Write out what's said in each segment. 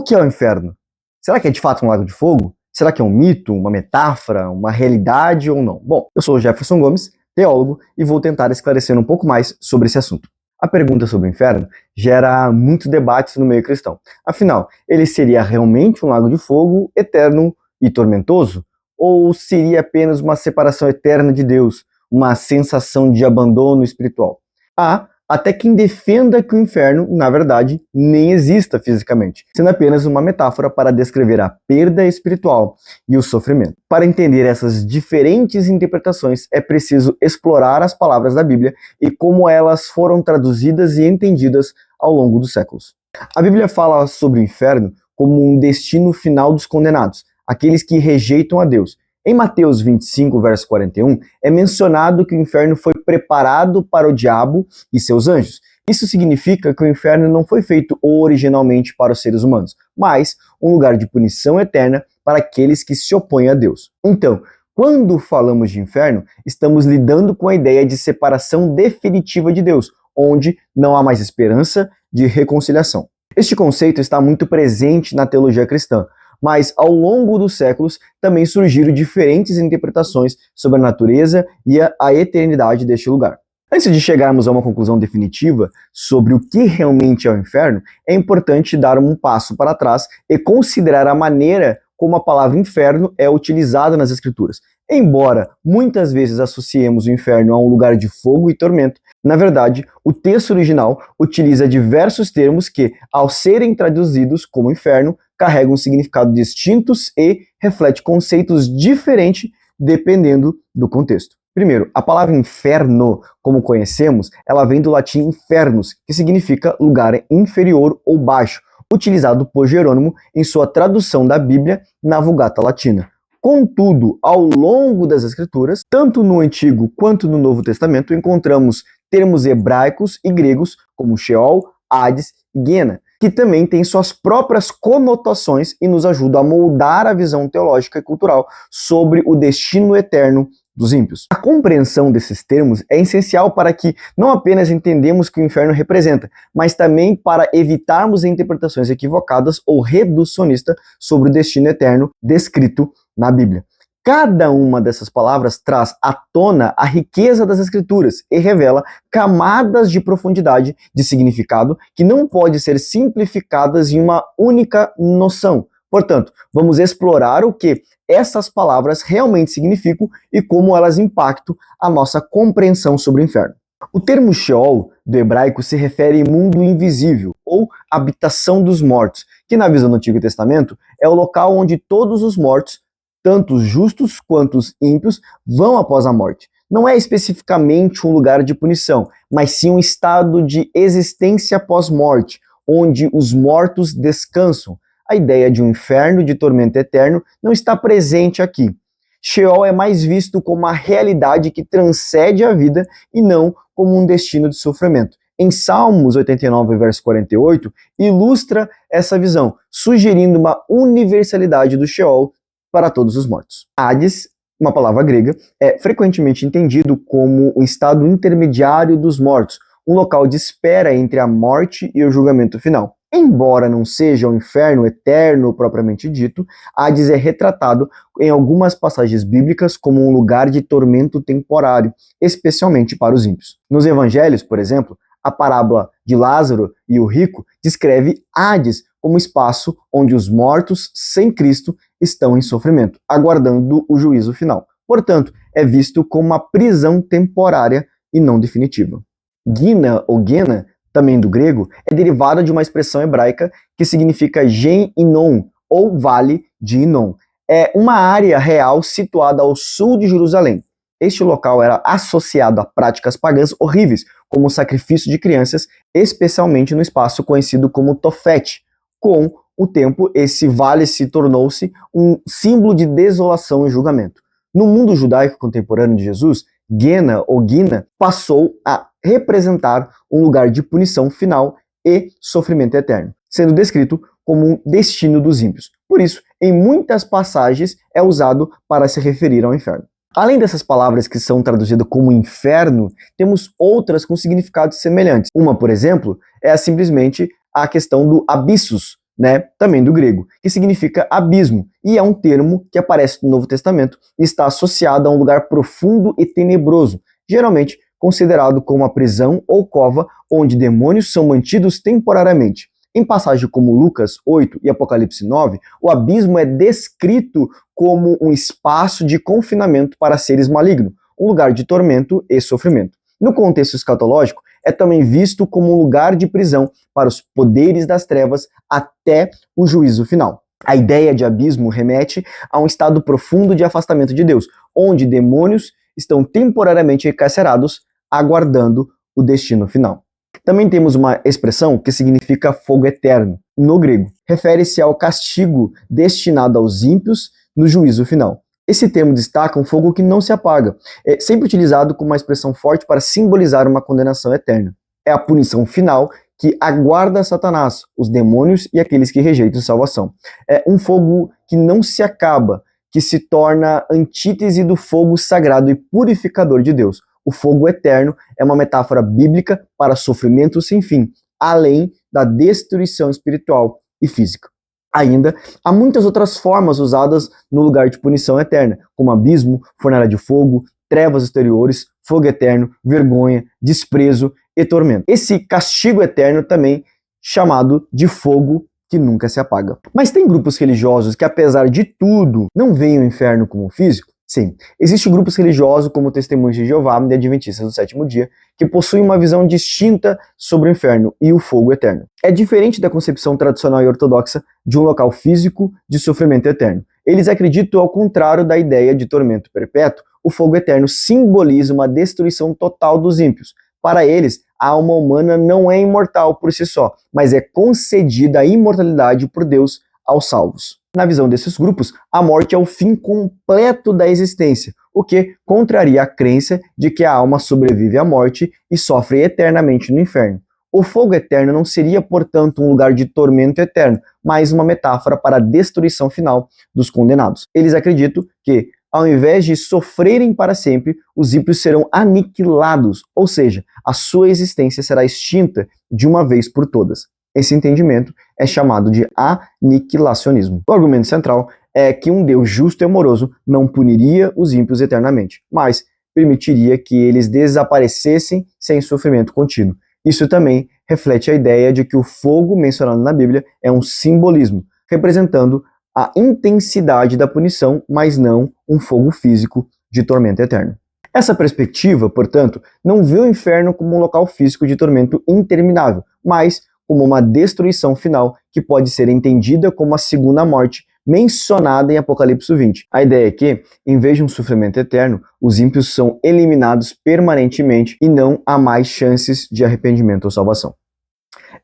O que é o inferno? Será que é de fato um lago de fogo? Será que é um mito, uma metáfora, uma realidade ou não? Bom, eu sou o Jefferson Gomes, teólogo, e vou tentar esclarecer um pouco mais sobre esse assunto. A pergunta sobre o inferno gera muitos debates no meio cristão. Afinal, ele seria realmente um lago de fogo, eterno e tormentoso? Ou seria apenas uma separação eterna de Deus, uma sensação de abandono espiritual? Há até quem defenda que o inferno, na verdade, nem exista fisicamente, sendo apenas uma metáfora para descrever a perda espiritual e o sofrimento. Para entender essas diferentes interpretações, é preciso explorar as palavras da Bíblia e como elas foram traduzidas e entendidas ao longo dos séculos. A Bíblia fala sobre o inferno como um destino final dos condenados, aqueles que rejeitam a Deus. Em Mateus 25, verso 41, é mencionado que o inferno foi preparado para o diabo e seus anjos. Isso significa que o inferno não foi feito originalmente para os seres humanos, mas um lugar de punição eterna para aqueles que se opõem a Deus. Então, quando falamos de inferno, estamos lidando com a ideia de separação definitiva de Deus, onde não há mais esperança de reconciliação. Este conceito está muito presente na teologia cristã, mas ao longo dos séculos também surgiram diferentes interpretações sobre a natureza e a eternidade deste lugar. Antes de chegarmos a uma conclusão definitiva sobre o que realmente é o inferno, é importante dar um passo para trás e considerar a maneira como a palavra inferno é utilizada nas Escrituras. Embora muitas vezes associemos o inferno a um lugar de fogo e tormento, na verdade, o texto original utiliza diversos termos que, ao serem traduzidos como inferno, carregam significados distintos e refletem conceitos diferentes dependendo do contexto. Primeiro, a palavra inferno, como conhecemos, ela vem do latim infernus, que significa lugar inferior ou baixo, utilizado por Jerônimo em sua tradução da Bíblia na Vulgata Latina. Contudo, ao longo das Escrituras, tanto no Antigo quanto no Novo Testamento, encontramos termos hebraicos e gregos como Sheol, Hades e Guiana, que também têm suas próprias conotações e nos ajudam a moldar a visão teológica e cultural sobre o destino eterno dos ímpios. A compreensão desses termos é essencial para que não apenas entendamos o que o inferno representa, mas também para evitarmos interpretações equivocadas ou reducionistas sobre o destino eterno descrito na Bíblia. Cada uma dessas palavras traz à tona a riqueza das Escrituras e revela camadas de profundidade de significado que não podem ser simplificadas em uma única noção. Portanto, vamos explorar o que essas palavras realmente significam e como elas impactam a nossa compreensão sobre o inferno. O termo Sheol, do hebraico, se refere ao mundo invisível, ou habitação dos mortos, que na visão do Antigo Testamento é o local onde todos os mortos, tanto os justos quanto os ímpios, vão após a morte. Não é especificamente um lugar de punição, mas sim um estado de existência pós-morte, onde os mortos descansam. A ideia de um inferno de tormento eterno não está presente aqui. Sheol é mais visto como uma realidade que transcende a vida e não como um destino de sofrimento. Em Salmos 89, verso 48, ilustra essa visão, sugerindo uma universalidade do Sheol para todos os mortos. Hades, uma palavra grega, é frequentemente entendido como o estado intermediário dos mortos, um local de espera entre a morte e o julgamento final. Embora não seja um inferno eterno propriamente dito, Hades é retratado em algumas passagens bíblicas como um lugar de tormento temporário, especialmente para os ímpios. Nos evangelhos, por exemplo, a parábola de Lázaro e o rico descreve Hades como espaço onde os mortos sem Cristo estão em sofrimento, aguardando o juízo final. Portanto, é visto como uma prisão temporária e não definitiva. Guina ou Guena, também do grego, é derivada de uma expressão hebraica que significa Gen Inon, ou Vale de Inon. É uma área real situada ao sul de Jerusalém. Este local era associado a práticas pagãs horríveis, como o sacrifício de crianças, especialmente no espaço conhecido como Tofete. Com o tempo, esse vale se tornou-se um símbolo de desolação e julgamento. No mundo judaico contemporâneo de Jesus, Guena ou Guina passou a representar um lugar de punição final e sofrimento eterno, sendo descrito como um destino dos ímpios. Por isso, em muitas passagens é usado para se referir ao inferno. Além dessas palavras que são traduzidas como inferno, temos outras com significados semelhantes. Uma, por exemplo, é simplesmente a questão do abissus, né, também do grego, que significa abismo, e é um termo que aparece no Novo Testamento e está associado a um lugar profundo e tenebroso, geralmente considerado como uma prisão ou cova onde demônios são mantidos temporariamente. Em passagens como Lucas 8 e Apocalipse 9, o abismo é descrito como um espaço de confinamento para seres malignos, um lugar de tormento e sofrimento. No contexto escatológico, é também visto como um lugar de prisão para os poderes das trevas até o juízo final. A ideia de abismo remete a um estado profundo de afastamento de Deus, onde demônios estão temporariamente encarcerados, aguardando o destino final. Também temos uma expressão que significa fogo eterno, no grego. Refere-se ao castigo destinado aos ímpios no juízo final. Esse termo destaca um fogo que não se apaga, sempre utilizado como uma expressão forte para simbolizar uma condenação eterna. É a punição final que aguarda Satanás, os demônios e aqueles que rejeitam salvação. É um fogo que não se acaba, que se torna antítese do fogo sagrado e purificador de Deus. O fogo eterno é uma metáfora bíblica para sofrimento sem fim, além da destruição espiritual e física. Ainda há muitas outras formas usadas no lugar de punição eterna, como abismo, fornalha de fogo, trevas exteriores, fogo eterno, vergonha, desprezo e tormento. Esse castigo eterno também chamado de fogo que nunca se apaga. Mas tem grupos religiosos que, apesar de tudo, não veem o inferno como físico? Sim, existem grupos religiosos como Testemunhos de Jeová e Adventistas do Sétimo Dia que possuem uma visão distinta sobre o inferno e o fogo eterno. É diferente da concepção tradicional e ortodoxa de um local físico de sofrimento eterno. Eles acreditam ao contrário da ideia de tormento perpétuo, o fogo eterno simboliza uma destruição total dos ímpios. Para eles, a alma humana não é imortal por si só, mas é concedida a imortalidade por Deus aos salvos. Na visão desses grupos, a morte é o fim completo da existência, o que contraria a crença de que a alma sobrevive à morte e sofre eternamente no inferno. O fogo eterno não seria, portanto, um lugar de tormento eterno, mas uma metáfora para a destruição final dos condenados. Eles acreditam que, ao invés de sofrerem para sempre, os ímpios serão aniquilados, ou seja, a sua existência será extinta de uma vez por todas. Esse entendimento é chamado de aniquilacionismo. O argumento central é que um Deus justo e amoroso não puniria os ímpios eternamente, mas permitiria que eles desaparecessem sem sofrimento contínuo. Isso também reflete a ideia de que o fogo mencionado na Bíblia é um simbolismo, representando a intensidade da punição, mas não um fogo físico de tormento eterno. Essa perspectiva, portanto, não vê o inferno como um local físico de tormento interminável, mas como uma destruição final que pode ser entendida como a segunda morte mencionada em Apocalipse 20. A ideia é que, em vez de um sofrimento eterno, os ímpios são eliminados permanentemente e não há mais chances de arrependimento ou salvação.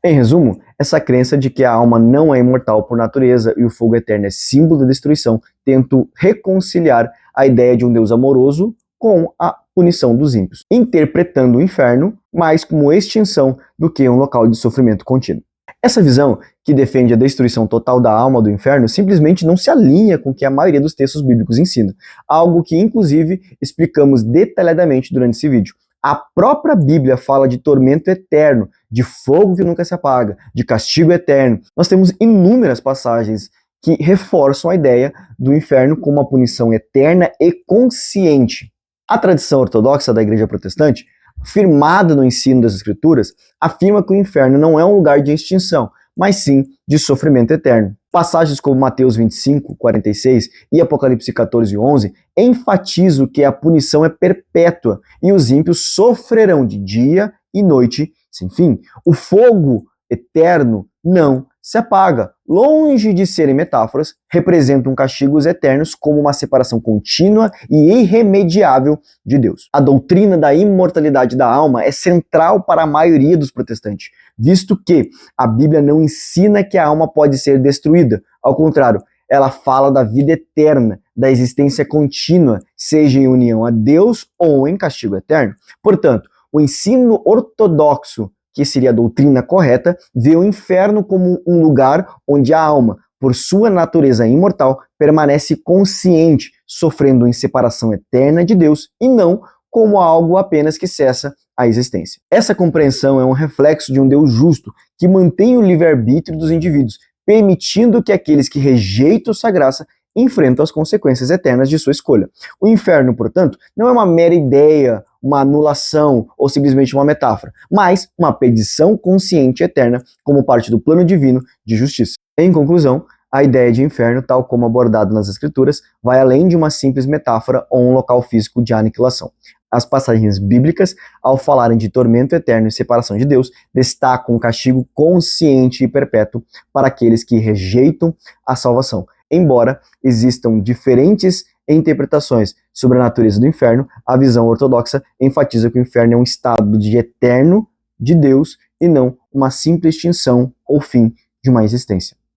Em resumo, essa crença de que a alma não é imortal por natureza e o fogo eterno é símbolo da destruição tenta reconciliar a ideia de um Deus amoroso com a punição dos ímpios, interpretando o inferno mais como extinção do que um local de sofrimento contínuo. Essa visão, que defende a destruição total da alma do inferno, simplesmente não se alinha com o que a maioria dos textos bíblicos ensina, algo que inclusive explicamos detalhadamente durante esse vídeo. A própria Bíblia fala de tormento eterno, de fogo que nunca se apaga, de castigo eterno. Nós temos inúmeras passagens que reforçam a ideia do inferno como uma punição eterna e consciente. A tradição ortodoxa da Igreja Protestante, firmada no ensino das Escrituras, afirma que o inferno não é um lugar de extinção, mas sim de sofrimento eterno. Passagens como Mateus 25, 46 e Apocalipse 14, 11 enfatizam que a punição é perpétua e os ímpios sofrerão de dia e noite sem fim. O fogo eterno não se apaga. Longe de serem metáforas, representam castigos eternos como uma separação contínua e irremediável de Deus. A doutrina da imortalidade da alma é central para a maioria dos protestantes, visto que a Bíblia não ensina que a alma pode ser destruída. Ao contrário, ela fala da vida eterna, da existência contínua, seja em união a Deus ou em castigo eterno. Portanto, o ensino ortodoxo, que seria a doutrina correta, vê o inferno como um lugar onde a alma, por sua natureza imortal, permanece consciente, sofrendo em separação eterna de Deus e não como algo apenas que cessa a existência. Essa compreensão é um reflexo de um Deus justo que mantém o livre-arbítrio dos indivíduos, permitindo que aqueles que rejeitam sua graça enfrentam as consequências eternas de sua escolha. O inferno, portanto, não é uma mera ideia, uma anulação ou simplesmente uma metáfora, mas uma perdição consciente eterna como parte do plano divino de justiça. Em conclusão, a ideia de inferno, tal como abordado nas Escrituras, vai além de uma simples metáfora ou um local físico de aniquilação. As passagens bíblicas, ao falarem de tormento eterno e separação de Deus, destacam um castigo consciente e perpétuo para aqueles que rejeitam a salvação. Embora existam diferentes interpretações sobre a natureza do inferno, a visão ortodoxa enfatiza que o inferno é um estado de eterno de Deus e não uma simples extinção ou fim de uma existência.